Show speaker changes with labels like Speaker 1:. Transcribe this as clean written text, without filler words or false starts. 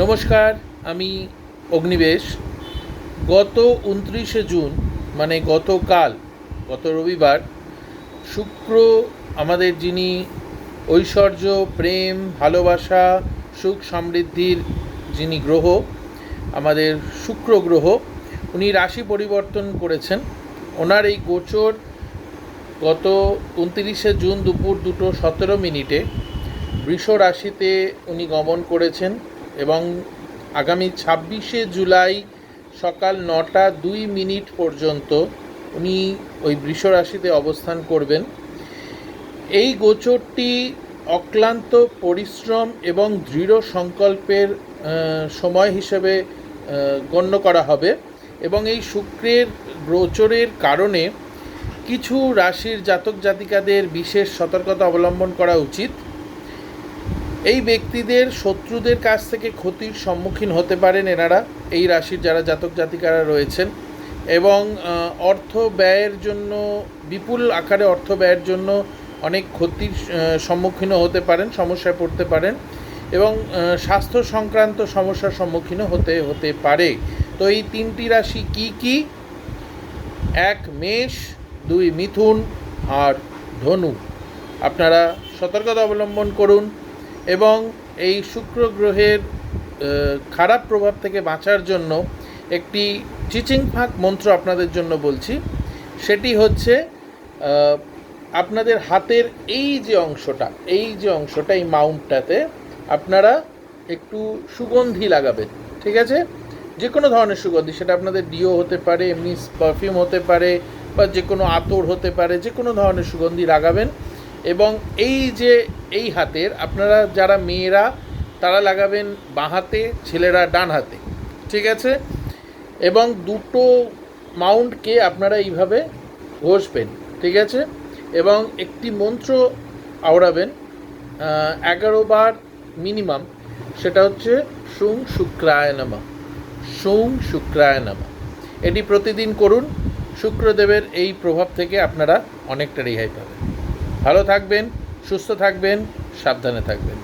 Speaker 1: নমস্কার, আমি অগ্নিবেশ। গত 29শে জুন মানে গত রবিবার শুক্র আমাদের যিনি ঐশ্বর্য, প্রেম, ভালোবাসা, সুখ সমৃদ্ধির যিনি গ্রহ, আমাদের শুক্র গ্রহ, উনি রাশি পরিবর্তন করেছেন। ওনার এই গোচর গত 29শে জুন দুপুর 2:17 বৃষ রাশিতে উনি গমন করেছেন এবং আগামী 26শে জুলাই সকাল 9:02 পর্যন্ত উনি ওই বৃষ রাশিতে অবস্থান করবেন। এই গোচরটি অক্লান্ত পরিশ্রম এবং দৃঢ় সংকল্পের সময় হিসেবে গণ্য করা হবে এবং এই শুক্রের গোচরের কারণে কিছু রাশির জাতক জাতিকাদের বিশেষ সতর্কতা অবলম্বন করা উচিত। এই ব্যক্তিদের শত্রুদের কাছ থেকে ক্ষতির সম্মুখীন হতে পারেন এনারা, এই রাশির যারা জাতক জাতিকারা রয়েছেন, এবং অর্থ ব্যয়ের জন্য, বিপুল আকারে অর্থ ব্যয়ের জন্য অনেক ক্ষতির সম্মুখীনও হতে পারেন, সমস্যায় পড়তে পারেন এবং স্বাস্থ্য সংক্রান্ত সমস্যার সম্মুখীনও হতে পারে। তো এই তিনটি রাশি কি কি? 1 মেষ, 2 মিথুন আর ধনু। আপনারা সতর্কতা অবলম্বন করুন এবং এই শুক্র গ্রহের খারাপ প্রভাব থেকে বাঁচার জন্য একটি চিচিংফাক মন্ত্র আপনাদের জন্য বলছি। সেটি হচ্ছে আপনাদের হাতের এই যে অংশটা এই মাউন্টটাতে আপনারা একটু সুগন্ধি লাগাবেন, ঠিক আছে? যে কোনো ধরনের সুগন্ধি, সেটা আপনাদের ডিও হতে পারে, এমনি পারফিউম হতে পারে, বা যে কোনো আতর হতে পারে, যে কোনো ধরনের সুগন্ধি লাগাবেন। এবং এই হাতের আপনারা যারা মেয়েরা তারা লাগাবেন বাঁ হাতে, ছেলেরা ডান হাতে, ঠিক আছে? এবং দুটো মাউন্টকে আপনারা এইভাবে ঘষবেন, ঠিক আছে? এবং একটি মন্ত্র আওড়াবেন 11 বার মিনিমাম, সেটা হচ্ছে শুং শুক্রায় নমঃ, শুং শুক্রায় নমঃ। এটি প্রতিদিন করুন। শুক্রদেবের এই প্রভাব থেকে আপনারা অনেকটা রেহাই পাবেন। ভালো থাকবেন, সুস্থ থাকবেন, সাবধানে থাকবেন।